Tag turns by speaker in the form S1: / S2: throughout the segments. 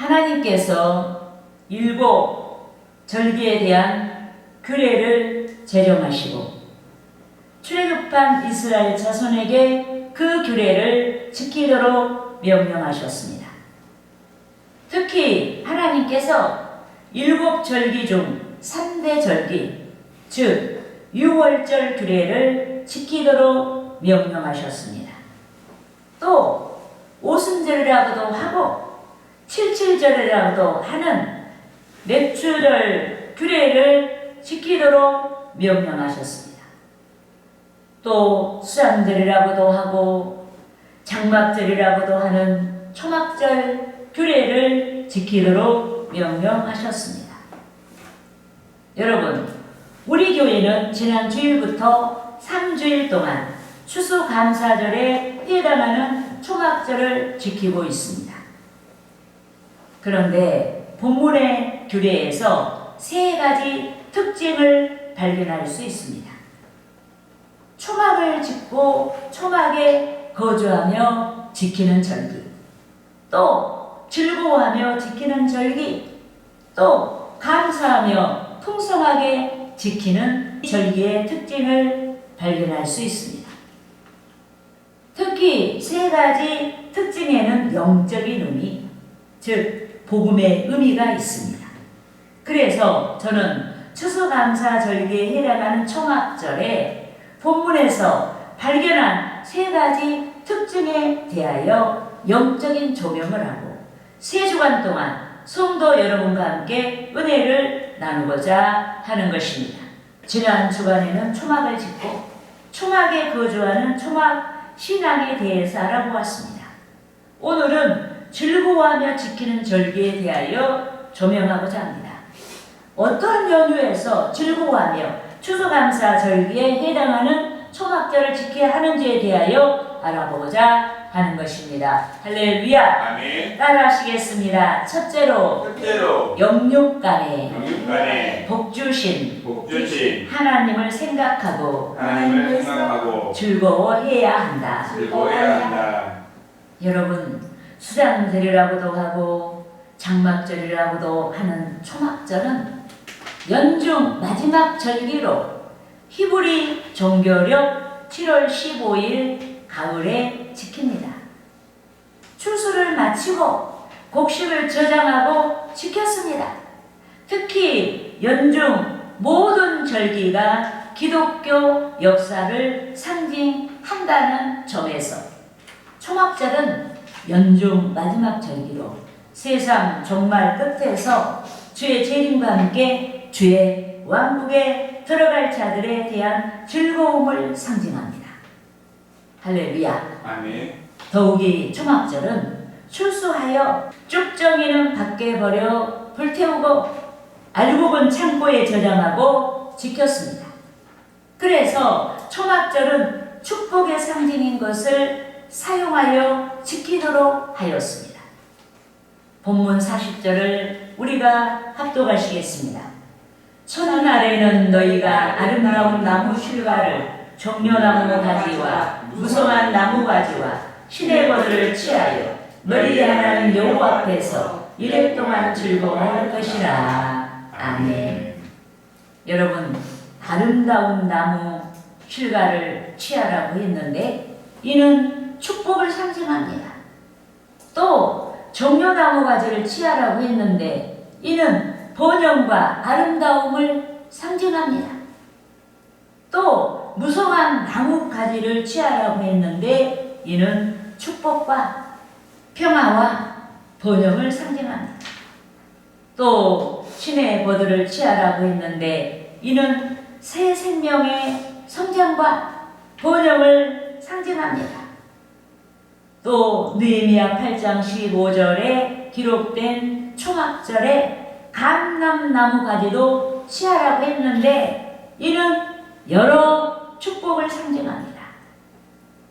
S1: 하나님께서 일곱 절기에 대한 규례를 제정하시고 출애굽한 이스라엘 자손에게 그 규례를 지키도록 명령하셨습니다. 특히 하나님께서 일곱 절기 중 3대 절기, 즉 유월절 규례를 지키도록 명령하셨습니다. 또 오순절이라고도 하고 칠칠절이라고도 하는 맥주절 규례를 지키도록 명령하셨습니다. 또 수양절이라고도 하고 장막절이라고도 하는 초막절 규례를 지키도록 명령하셨습니다. 여러분, 우리 교회는 지난 주일부터 3주일 동안 추수감사절에 해당하는 초막절을 지키고 있습니다. 그런데 본문의 규례에서 세 가지 특징을 발견할 수 있습니다. 초막을 짓고 초막에 거주하며 지키는 절기, 또 즐거워하며 지키는 절기, 또 감사하며 풍성하게 지키는 절기의 특징을 발견할 수 있습니다. 특히 세 가지 특징에는 영적인 의미, 즉 복음의 의미가 있습니다. 그래서 저는 추수감사 절기에 해당하는 초막절에 본문에서 발견한 세 가지 특징에 대하여 영적인 조명을 하고 3주간 동안 성도 여러분과 함께 은혜를 나누고자 하는 것입니다. 지난 주간에는 초막을 짓고 초막에 거주하는 초막 신앙에 대해서 알아보았습니다. 오늘은 즐거워하며 지키는 절기에 대하여 조명하고자 합니다. 어떤 연유에서 즐거워하며 추수감사 절기에 해당하는 초막절을 지켜야 하는지에 대하여 알아보고자 하는 것입니다. 할렐루야.
S2: 아멘.
S1: 따라하시겠습니다. 첫째로 영육간에 복주신 하나님을 생각하고 즐거워해야 한다. 여러분, 수장절이라고도 하고 장막절이라고도 하는 초막절은 연중 마지막 절기로 히브리 종교력 7월 15일 가을에 지킵니다. 추수를 마치고 곡식을 저장하고 지켰습니다. 특히 연중 모든 절기가 기독교 역사를 상징한다는 점에서 초막절은 연중 마지막 절기로 세상 종말 끝에서 주의 재림과 함께 주의 왕국에 들어갈 자들에 대한 즐거움을 상징합니다. 할렐루야.
S2: 아멘.
S1: 더욱이 초막절은 출수하여 쭉정이는 밖에 버려 불태우고 알곡은 창고에 저장하고 지켰습니다. 그래서 초막절은 축복의 상징인 것을 사용하여 지키도록 하였습니다. 본문 40절을 우리가 합독하시겠습니다. 첫날에는 너희가 아름다운 나무 실과를 종려나무 가지와 무성한 나무 가지와 시내버들을 취하여 너희 하나님 여호와 앞에서 이래 동안 즐거워할 것이라. 아멘. 여러분, 아름다운 나무 실과를 취하라고 했는데 이는 축복을 상징합니다. 또 종려나무 가지를 취하라고 했는데 이는 번영과 아름다움을 상징합니다. 또 무성한 나무 가지를 취하라고 했는데 이는 축복과 평화와 번영을 상징합니다. 또 신의 버들을 취하라고 했는데 이는 새 생명의 성장과 번영을 상징합니다. 또 느헤미야 8장 15절에 기록된 초막절에 감람나무 가지도 취하라고 했는데 이는 여러 축복을 상징합니다.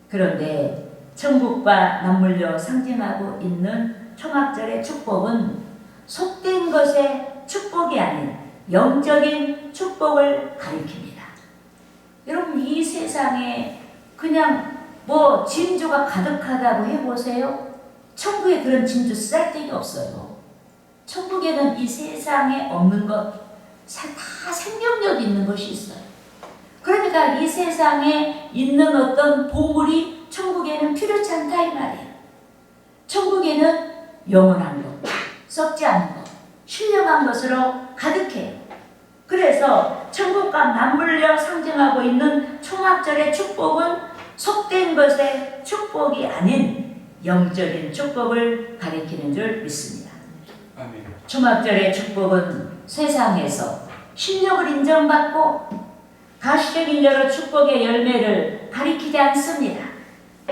S1: 그런데 천국과 맞물려 상징하고 있는 초막절의 축복은 속된 것의 축복이 아닌 영적인 축복을 가리킵니다. 여러분, 이 세상에 그냥 진주가 가득하다고 해보세요. 천국에 그런 진주 쌀데기 없어요. 천국에는 이 세상에 없는 것, 다 생명력 있는 것이 있어요. 그러니까 이 세상에 있는 어떤 보물이 천국에는 필요치 않다 이 말이에요. 천국에는 영원한 것, 썩지 않은 것, 신령한 것으로 가득해요. 그래서 천국과 맞물려 상징하고 있는 초막절의 축복은 속된 것의 축복이 아닌 영적인 축복을 가리키는 줄 믿습니다.
S2: 아멘.
S1: 초막절의 축복은 세상에서 실력을 인정받고 가시적인 여러 축복의 열매를 가리키지 않습니다.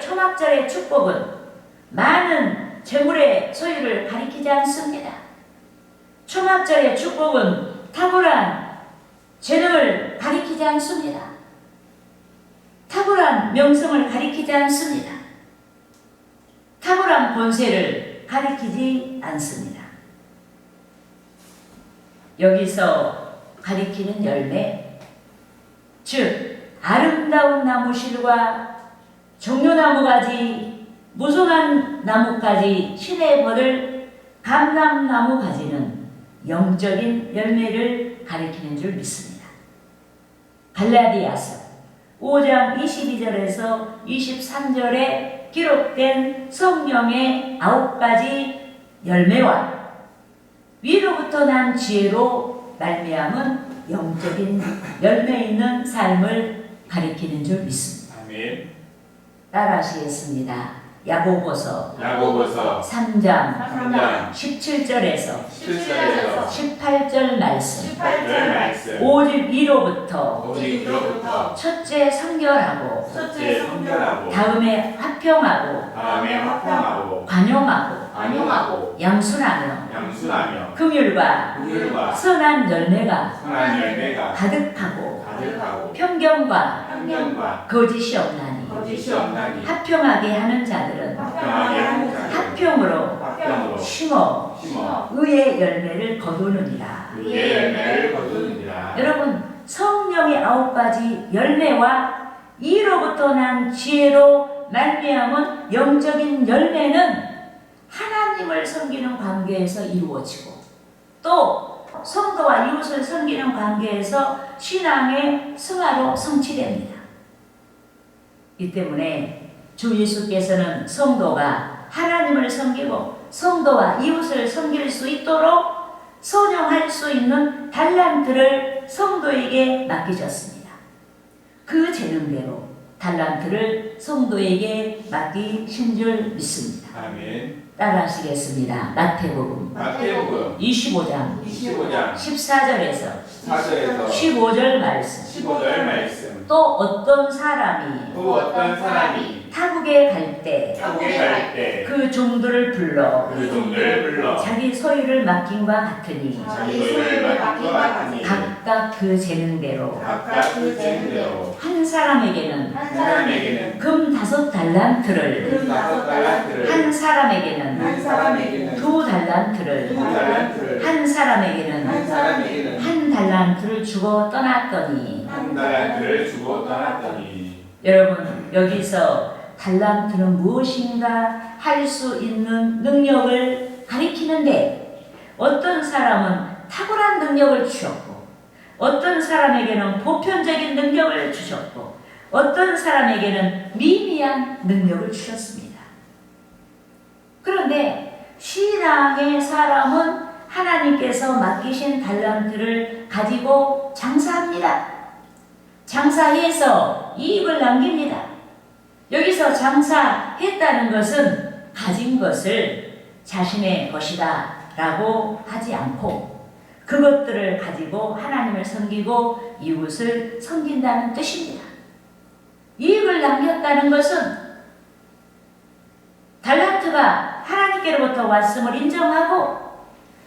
S1: 초막절의 축복은 많은 재물의 소유를 가리키지 않습니다. 초막절의 축복은 탁월한 재능을 가리키지 않습니다. 탁월한 명성을 가리키지 않습니다. 탁월한 권세를 가리키지 않습니다. 여기서 가리키는 열매, 즉 아름다운 나무실과 종려나무가지, 무성한 나무까지 신의 벌을 감람나무 가지는 영적인 열매를 가리키는 줄 믿습니다. 갈라디아서 5장 22절에서 23절에 기록된 성령의 9가지 열매와 위로부터 난 지혜로 말미암은 영적인 열매 있는 삶을 가리키는 줄 믿습니다.
S2: 아멘.
S1: 따라하시겠습니다. 야고보서 3장 17절에서 18절 말씀. 오직 위로부터 첫째 성결하고 다음에 화평하고 관용하고 양순하며 긍휼과 선한 열매가 가득하고 편견과 거짓이 없나니 합평하게 하는 자들은 합평으로 심어 의의 열매를 거두느니라. 여러분, 성령의 9가지 열매와 이로부터 난 지혜로 말미암은 영적인 열매는 하나님을 섬기는 관계에서 이루어지고 또 성도와 이웃을 섬기는 관계에서 신앙의 승화로 성취됩니다. 이 때문에 주 예수께서는 성도가 하나님을 섬기고 성도와 이웃을 섬길 수 있도록 선용할 수 있는 달란트를 성도에게 맡기셨습니다. 그 재능대로 달란트를 성도에게 맡기신 줄 믿습니다.
S2: 아멘.
S1: 따라하시겠습니다. 마태복음 25장 14절에서 15절 말씀. 또 어떤 사람이 타국에 갈 때 그 종들을 불러 자기 소유를 맡김과 같으니 각각 그 재능대로 한 사람에게는 금 5달란트를 한 사람에게는 2달란트를 한 사람에게는 1달란트를 주고 떠났더니 여러분, 여기서 달란트는 무엇인가 할 수 있는 능력을 가리키는데 어떤 사람은 탁월한 능력을 주셨고 어떤 사람에게는 보편적인 능력을 주셨고 어떤 사람에게는 미미한 능력을 주셨습니다. 그런데 신앙의 사람은 하나님께서 맡기신 달란트를 가지고 장사합니다. 장사해서 이익을 남깁니다. 여기서 장사했다는 것은 가진 것을 자신의 것이다 라고 하지 않고 그것들을 가지고 하나님을 섬기고 이웃을 섬긴다는 뜻입니다. 이익을 남겼다는 것은 달란트가 하나님께로부터 왔음을 인정하고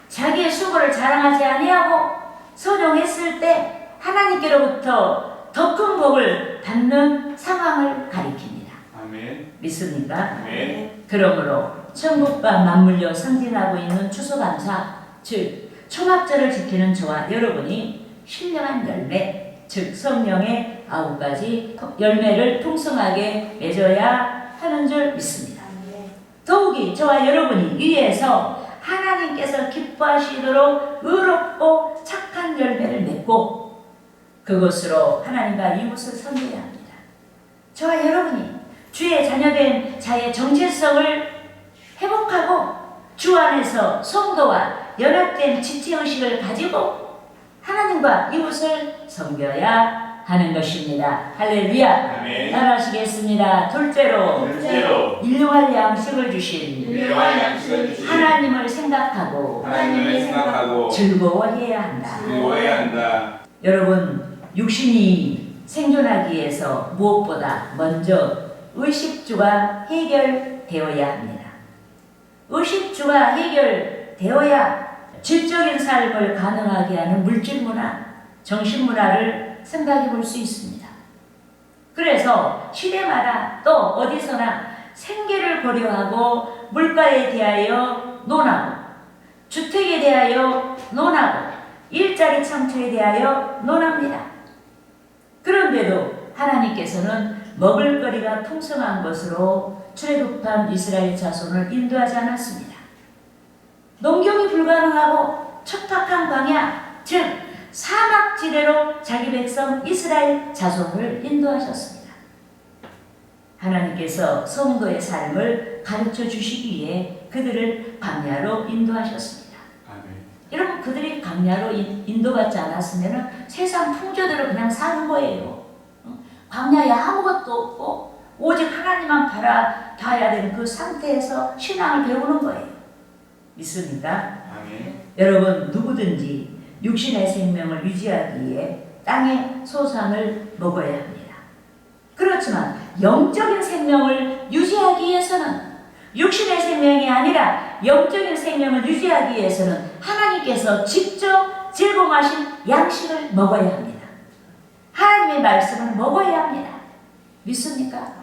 S1: 자기의 수고를 자랑하지 아니하고 선용했을 때 하나님께로부터 더 큰 복을 받는 상황을 가리킵니다.
S2: 아멘.
S1: 믿습니까?
S2: 아멘.
S1: 그러므로 천국과 맞물려 상징하고 있는 추수감사, 즉 초막절을 지키는 저와 여러분이 신령한 열매, 즉 성령의 9가지 열매를 풍성하게 맺어야 하는 줄 믿습니다. 더욱이 저와 여러분이 위에서 하나님께서 기뻐하시도록 의롭고 착한 열매를 맺고 그것으로 하나님과 이웃을 섬겨야 합니다. 저와 여러분이 주의 자녀된 자의 정체성을 회복하고 주 안에서 성도와 연합된 지체의식을 가지고 하나님과 이웃을 섬겨야 하는 것입니다. 할렐루야.
S2: 아멘.
S1: 따라하시겠습니다. 둘째로
S2: 둘째로
S1: 일용할 양식을 주신
S2: 일용할 양식을 주신
S1: 하나님을 생각하고
S2: 하나님을 생각하고
S1: 즐거워해야 한다.
S2: 즐거워해야 한다.
S1: 여러분, 육신이 생존하기 위해서 무엇보다 먼저 의식주가 해결되어야 합니다. 의식주가 해결되어야 질적인 삶을 가능하게 하는 물질문화, 정신문화를 생각해 볼 수 있습니다. 그래서 시대마다 또 어디서나 생계를 고려하고 물가에 대하여 논하고 주택에 대하여 논하고 일자리 창출에 대하여 논합니다. 그런데도 하나님께서는 먹을거리가 풍성한 것으로 출애굽한 이스라엘 자손을 인도하지 않았습니다. 농경이 불가능하고 척박한 광야, 즉 사막지대로 자기 백성 이스라엘 자손을 인도하셨습니다. 하나님께서 성도의 삶을 가르쳐 주시기 위해 그들을 광야로 인도하셨습니다.
S2: 아멘.
S1: 여러분, 그들이 광야로 인도받지 않았으면 세상 풍조대로 그냥 사는 거예요. 광야에 아무것도 없고 오직 하나님만 바라봐야 되는 그 상태에서 신앙을 배우는 거예요. 믿습니까?
S2: 아멘.
S1: 여러분, 누구든지 육신의 생명을 유지하기 위해 땅의 소산을 먹어야 합니다. 그렇지만 영적인 생명을 유지하기 위해서는 육신의 생명이 아니라 영적인 생명을 유지하기 위해서는 하나님께서 직접 제공하신 양식을 먹어야 합니다. 하나님의 말씀을 먹어야 합니다. 믿습니까?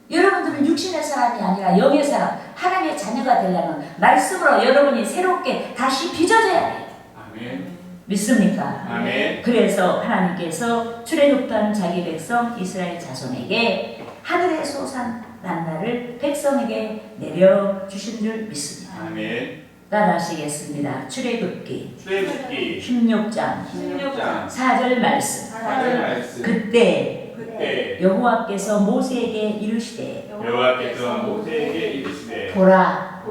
S1: 여러분들은 육신의 사람이 아니라 영의 사람, 하나님의 자녀가 되려면 말씀으로 여러분이 새롭게 다시 빚어져야 해요.
S2: 아멘.
S1: 믿습니까?
S2: 아멘.
S1: 그래서 하나님께서 출애굽한 자기 백성 이스라엘 자손에게 하늘의 솟은 만나를 백성에게 내려주신 줄 믿습니다.
S2: 아멘.
S1: 따라하시겠습니다. 출애굽기
S2: 출애굽기
S1: 16장
S2: 16장
S1: 4절 말씀.
S2: 4절 말씀.
S1: 그때 여호와께서 모세에게 이르시되
S2: 여호와께서 모세에게 이르시되
S1: 보라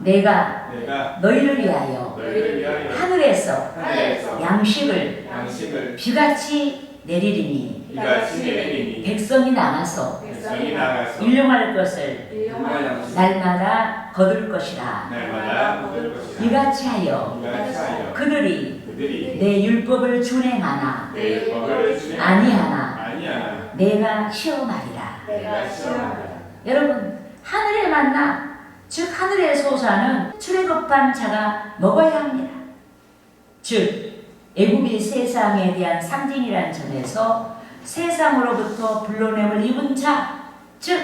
S1: 내가
S2: 내가
S1: 너희를 위하여
S2: 너희를 위하여
S1: 하늘에서
S2: 하늘에서
S1: 양식을
S2: 양식을
S1: 비같이 내리리니
S2: 비같이 내리니
S1: 백성이 나가서
S2: 백성이 나가서
S1: 일용할 것을
S2: 일용할 양식
S1: 날마다 거둘 것이라.
S2: 날마다 얻을 것이라.
S1: 이같이 하여
S2: 이같이 하여
S1: 그들이 내 율법을 준행하나
S2: 내 법을 준행
S1: 아니하나
S2: 아니하나
S1: 내가 시험하리라.
S2: 내가 시험하리라.
S1: 여러분, 하늘의 만나, 즉 하늘의 소사는 출애굽한 자가 먹어야 합니다. 즉 애굽이 세상에 대한 상징이라는 점에서 세상으로부터 불러냄을 입은 자, 즉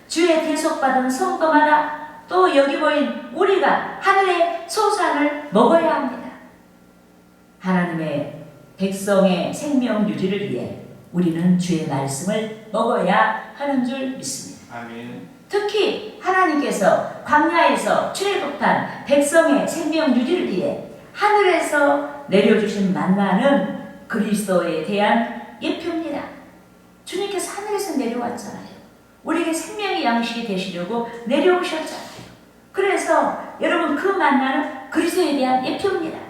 S1: 주의 대속받은 성도마다 또 여기 보인 우리가 하늘의 소산을 먹어야 합니다. 하나님의 백성의 생명 유지를 위해 우리는 주의 말씀을 먹어야 하는 줄 믿습니다.
S2: 아멘.
S1: 특히 하나님께서 광야에서 출애굽한 백성의 생명 유지를 위해 하늘에서 내려주신 만나는 그리스도에 대한 예표입니다. 주님께서 하늘에서 내려왔잖아요. 우리에게 생명의 양식이 되시려고 내려오셨잖아요. 그래서 여러분, 그 만나는 그리스도에 대한 예표입니다.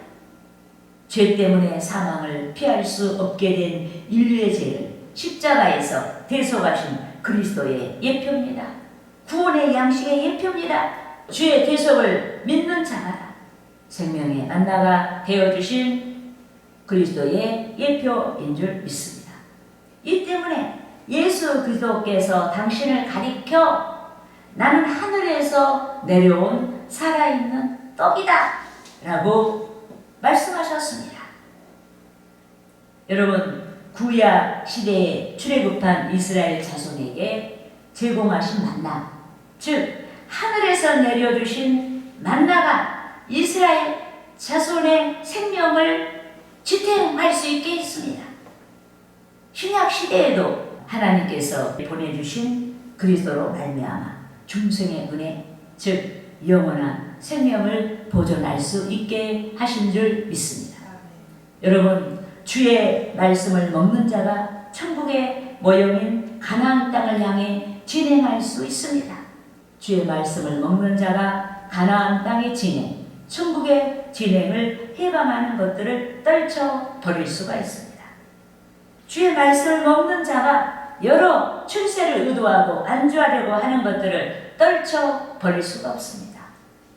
S1: 죄 때문에 사망을 피할 수 없게 된 인류의 죄를 십자가에서 대속하신 그리스도의 예표입니다. 구원의 양식의 예표입니다. 주의 대속을 믿는 자마다 생명의 만나가 되어주신 그리스도의 예표인 줄 믿습니다. 이 때문에 예수 그리스도께서 당신을 가리켜 나는 하늘에서 내려온 살아있는 떡이다 라고 말씀하셨습니다. 여러분, 구약 시대에 출애굽한 이스라엘 자손에게 제공하신 만나, 즉 하늘에서 내려주신 만나가 이스라엘 자손의 생명을 지탱할 수 있게 했습니다. 신약 시대에도 하나님께서 보내주신 그리스도로 말미암아 중생의 은혜, 즉 영원한 생명을 보존할 수 있게 하신 줄 믿습니다. 여러분, 주의 말씀을 먹는 자가 천국의 모형인 가나안 땅을 향해 진행할 수 있습니다. 주의 말씀을 먹는 자가 가나안 땅의 진행, 천국의 진행을 해방하는 것들을 떨쳐 버릴 수가 있습니다. 주의 말씀을 먹는 자가 여러 출세를 의도하고 안주하려고 하는 것들을 떨쳐 버릴 수가 없습니다.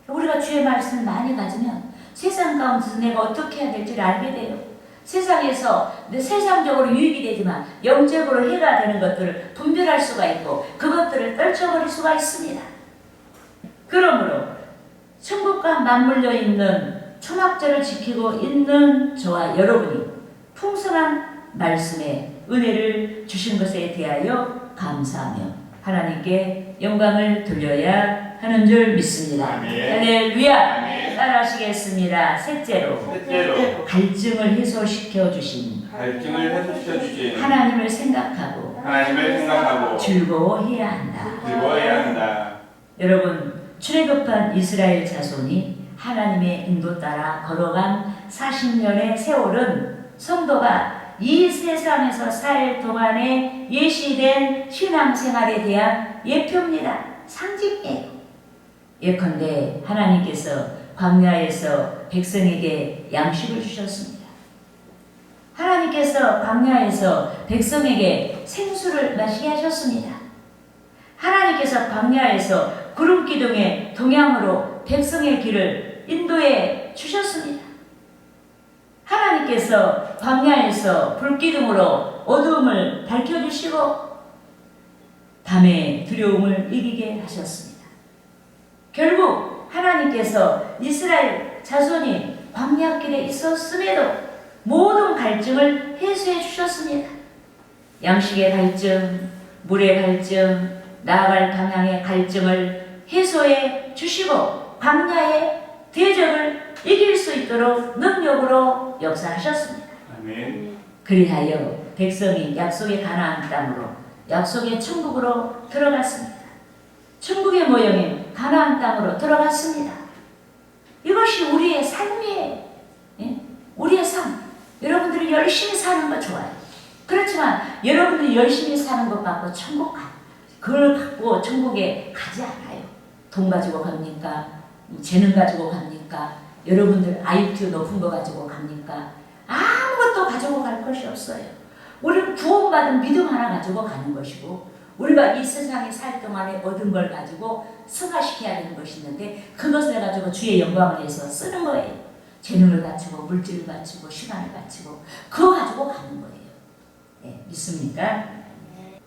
S1: 우리가 주의 말씀을 많이 가지면 세상 가운데서 내가 어떻게 해야 될지를 알게 돼요. 세상에서 세상적으로 유익이 되지만 영적으로 해가 되는 것들을 분별할 수가 있고 그것들을 떨쳐버릴 수가 있습니다. 그러므로 천국과 맞물려 있는 초막절을 지키고 있는 저와 여러분이 풍성한 말씀의 은혜를 주신 것에 대하여 감사하며 하나님께 영광을 돌려야 하는 줄 믿습니다. 할렐루야. 따라하시겠습니다. 셋째로 갈증을 해소시켜 주신 하나님을 생각하고 즐거워해야 한다. 여러분, 출애굽한 이스라엘 자손이 하나님의 인도 따라 걸어간 40년의 세월은 성도가 이 세상에서 살 동안에 예시된 신앙생활에 대한 예표입니다. 상징이에요. 예컨대 하나님께서 광야에서 백성에게 양식을 주셨습니다. 하나님께서 광야에서 백성에게 생수를 마시게 하셨습니다. 하나님께서 광야에서 구름 기둥의 동향으로 백성의 길을 인도해 주셨습니다. 하나님께서 광야에서 불기둥으로 어두움을 밝혀주시고 밤의 두려움을 이기게 하셨습니다. 결국 하나님께서 이스라엘 자손이 광야길에 있었음에도 모든 갈증을 해소해 주셨습니다. 양식의 갈증, 물의 갈증, 나아갈 방향의 갈증을 해소해 주시고 광야의 대적을 이길 수 있도록 능력으로 역사하셨습니다.
S2: 아멘.
S1: 그리하여 백성이 약속의 가나안 땅으로 약속의 천국으로 들어갔습니다. 천국의 모형인 가나안 땅으로 들어갔습니다. 이것이 우리의 삶이에요. 예? 우리의 삶. 여러분들이 열심히 사는 거 좋아요. 그렇지만 여러분들이 열심히 사는 것 갖고 천국 가. 그걸 갖고 천국에 가지 않아요. 돈 가지고 갑니까? 재능 가지고 갑니까? 여러분들 IQ 높은 거 가지고 갑니까? 아무것도 가지고 갈 것이 없어요. 우리는 구원받은 믿음 하나 가지고 가는 것이고 우리가 이 세상에 살 동안에 얻은 걸 가지고 승화시켜야 되는 것이 있는데 그것을 가지고 주의 영광을 위해서 쓰는 거예요. 재능을 갖추고 물질을 갖추고 시간을 갖추고 그거 가지고 가는 거예요. 네, 믿습니까?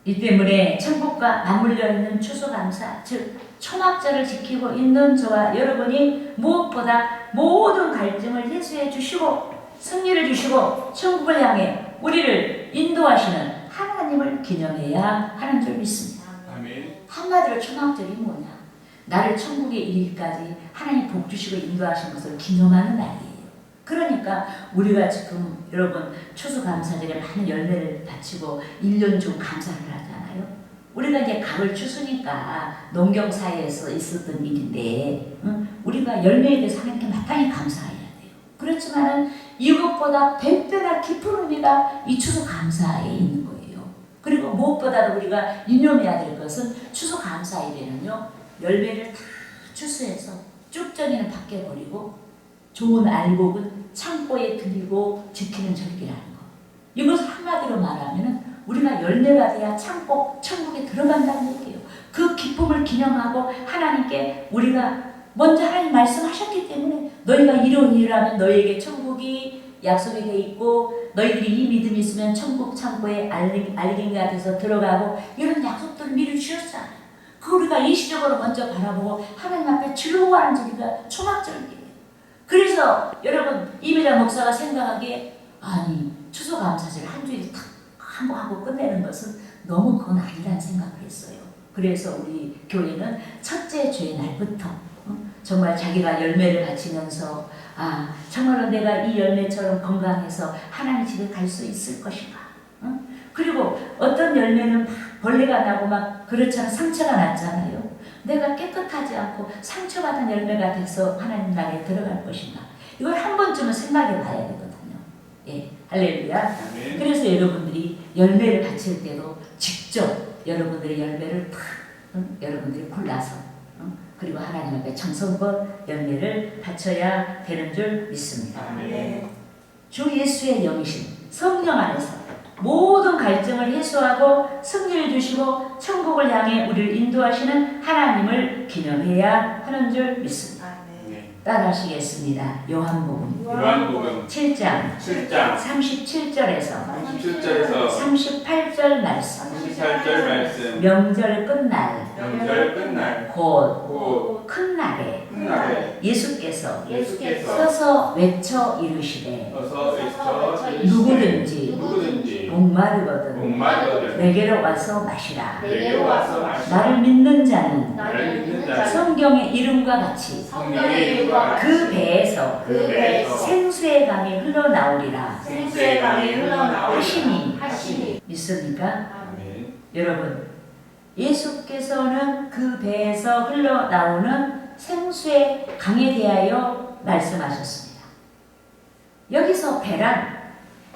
S1: 이 때문에 천국과 맞물려 있는 추수감사 즉 초막절을 지키고 있는 저와 여러분이 무엇보다 모든 갈증을 해소해 주시고 승리를 주시고 천국을 향해 우리를 인도하시는 하나님을 기념해야 하는 줄 믿습니다.
S2: 아멘.
S1: 한마디로 초막절이 뭐냐? 나를 천국에 이르기까지 하나님 복 주시고 인도하신 것을 기념하는 날이에요. 그러니까 우리가 지금 여러분 추수감사절에 많은 열매를 바치고 1년 중 감사를 하잖아요. 우리가 이제 가을 추수니까 농경사회에서 있었던 일인데 우리가 열매에 대해서 하나님께 마땅히 감사해야 돼요. 그렇지만은 이것보다 100배나 깊은 의미가 이 추수감사에 있는 거예요. 그리고 무엇보다도 우리가 유념해야 될 것은 추수감사일에는요. 열매를 다 추수해서 쭉정이는 밖에 버리고 좋은 알곡은 창고에 들이고 지키는 절기라는 거. 이것을 한마디로 말하면은 우리가 열매가 돼야 창고, 천국에 들어간다는 얘기예요. 그 기쁨을 기념하고 하나님께 우리가 먼저 하나님 말씀하셨기 때문에 너희가 이런 일을 하면 너희에게 천국이 약속이 돼 있고 너희들이 이 믿음이 있으면 천국 창고에 알갱이가 돼서 들어가고 이런 약속들을 미리 주셨잖아요. 그 우리가 일시적으로 먼저 바라보고 하나님 앞에 즐거워하는 절기가 초막절기예요. 그래서 여러분 이미자 목사가 생각하기에 아니 추수감사절 한 주일 탁 한번 하고 끝내는 것은 너무 그건 아니라는 생각을 했어요. 그래서 우리 교회는 첫째 주의 날부터 정말 자기가 열매를 바치면서 아 정말로 내가 이 열매처럼 건강해서 하나님 집에 갈 수 있을 것인가. 그리고 어떤 열매는 막 벌레가 나고 막 그렇잖아 상처가 났잖아요. 내가 깨끗하지 않고 상처받은 열매가 돼서 하나님 나라에 들어갈 것인가? 이걸 한 번쯤은 생각해 봐야 되거든요. 예, 할렐루야.
S2: 아멘.
S1: 그래서 여러분들이 열매를 바칠 때도 직접 여러분들의 열매를 여러분들이 골라서 그리고 하나님 앞에 정성껏 열매를 바쳐야 되는 줄 믿습니다.
S2: 아멘.
S1: 주 예수의 영이신 성령 안에서 모든 갈증을 해소하고 승리를 주시고 천국을 향해 우리를 인도하시는 하나님을 기념해야 하는 줄 믿습니다.
S2: 네.
S1: 따라하시겠습니다. 요한복음
S2: 요한복음
S1: 7장
S2: 7장
S1: 37절에서
S2: 37절에서
S1: 38절 말씀
S2: 38절 말씀.
S1: 명절 끝날
S2: 명절 끝날
S1: 곧
S2: 곧
S1: 큰 날에
S2: 끝날에
S1: 예수께서
S2: 예수께서
S1: 서서 외쳐 이르시되
S2: 어서 외쳐
S1: 누구든지
S2: 누구든지
S1: 목마르거든
S2: 목마르거든
S1: 내게로 와서 마시라.
S2: 내게로 와서 마시라.
S1: 나를 믿는 자는
S2: 나를 믿는 자는
S1: 성경의 이름과 같이
S2: 성령의 이름과
S1: 그 배에서
S2: 그 배에서
S1: 생수의 강이 흘러나오리라
S2: 생수의 강이 흘러나오리라
S1: 하시니 믿습니까?
S2: 아멘.
S1: 여러분 예수께서는 그 배에서 흘러나오는 생수의 강에 대하여 말씀하셨습니다. 여기서 배란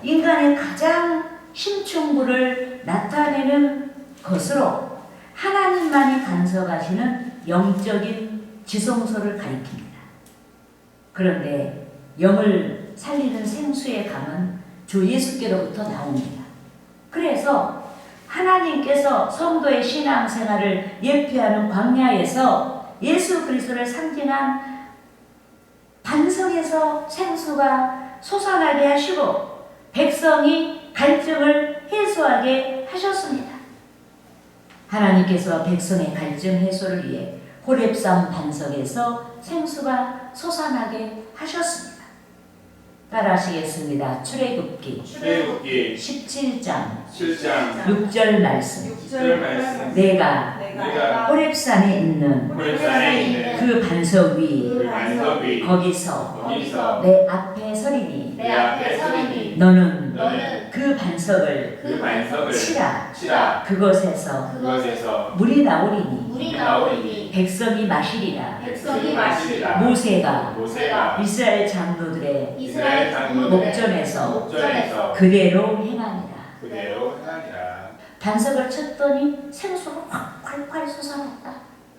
S1: 인간의 가장 심층부를 나타내는 것으로 하나님만이 간섭하시는 영적인 지성소를 가리킵니다. 그런데 영을 살리는 생수의 강은 주 예수께로부터 나옵니다. 그래서 하나님께서 성도의 신앙생활을 예표하는 광야에서 예수 그리스도를 상징한 반석에서 생수가 솟아나게 하시고 백성이 갈증을 해소하게 하셨습니다. 하나님께서 백성의 갈증 해소를 위해 호렙산 반석에서 생수가 솟아나게 하셨습니다. 따라하시겠습니다. 출애굽기
S2: 출애굽기
S1: 17장
S2: 7장
S1: 6절 말씀
S2: 6절 말씀.
S1: 내가
S2: 내가
S1: 호렙산에 있는
S2: 호렙산에 있는
S1: 그 반석 위
S2: 그 반석 위
S1: 거기서
S2: 거기서
S1: 내 앞에 서리니
S2: 내 앞에 서리니
S1: 너는
S2: 너는
S1: 그 반석을
S2: 그 반석을
S1: 치라.
S2: 치라.
S1: 그것에서
S2: 그것에서
S1: 물이 나오리니
S2: 물이 나오리니
S1: 백성이 마시리라.
S2: 백성이 마시리라.
S1: 모세가
S2: 모세가
S1: 이스라엘 장로들의
S2: 이스라엘 장로들의
S1: 목전에서
S2: 목전에서
S1: 그대로 행하니라.
S2: 그대로 행하니라.
S1: 반석을 쳤더니 생수가 확 콸콸 솟아났다.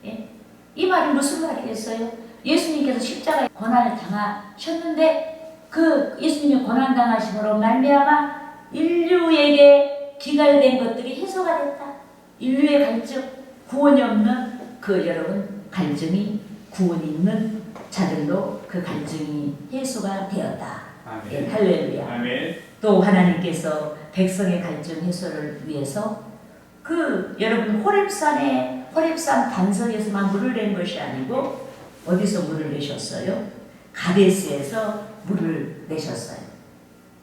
S1: 예? 이 말이 무슨 말이겠어요? 예수님께서 십자가에 고난을 당하셨는데 그 예수님의 고난 당하심으로 말미암아 인류에게 기갈된 것들이 해소가 됐다. 인류의 갈증, 구원이 없는 그 여러분 갈증이 구원이 있는 자들로 그 갈증이 해소가 되었다. 예,
S2: 아멘.
S1: 할렐루야.
S2: 아멘.
S1: 또 하나님께서 백성의 갈증 해소를 위해서 그 여러분 호렙산 반석에서만 물을 낸 것이 아니고 어디서 물을 내셨어요? 가데스에서 물을 내셨어요.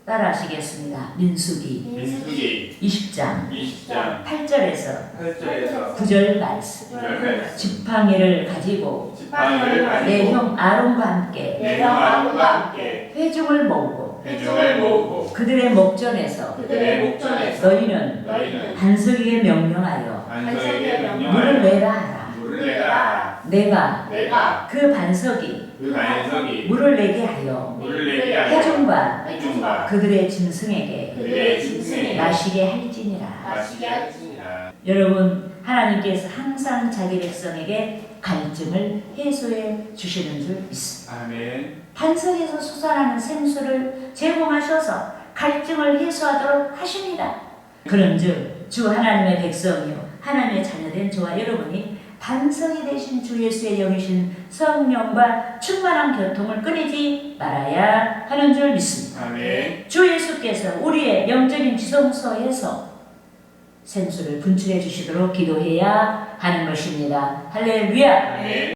S1: 따라하시겠습니다. 민수기
S2: 민수기
S1: 20장
S2: 20장
S1: 8절에서
S2: 8절에서
S1: 9절 말씀
S2: 9절 말씀.
S1: 지팡이를 가지고
S2: 지팡이를
S1: 내
S2: 가지고
S1: 형 아론과 함께
S2: 내 형 아론과 함께
S1: 회중을 모으고
S2: 회중을 모으고
S1: 그들의 목전에서
S2: 그들의 목전에서
S1: 너희는
S2: 너희는
S1: 반석에게 명령하여
S2: 반석에게
S1: 물을
S2: 명령하여
S1: 내라 하라.
S2: 물을 내라.
S1: 내가 그 반석이
S2: 그 반석이
S1: 물을 내게 하여
S2: 물을 내게 하여
S1: 회중과
S2: 회중과
S1: 그들의 짐승에게
S2: 그들의 짐승에게
S1: 마시게 할지니라.
S2: 마시게 할지니라.
S1: 여러분 하나님께서 항상 자기 백성에게 갈증을 해소해 주시는 줄 믿습니다.
S2: 아멘.
S1: 반석에서 솟아나는 생수를 제공하셔서 갈증을 해소하도록 하십니다. 그런즉 주 하나님의 백성이요 하나님의 자녀된 저와 여러분이 반석이 되신 주 예수의 영이신 성령과 충만한 교통을 끊이지 말아야 하는 줄 믿습니다.
S2: 아멘.
S1: 주 예수께서 우리의 영적인 지성소에서 생수를 분출해 주시도록 기도해야 하는 것입니다. 할렐루야.
S2: 아멘.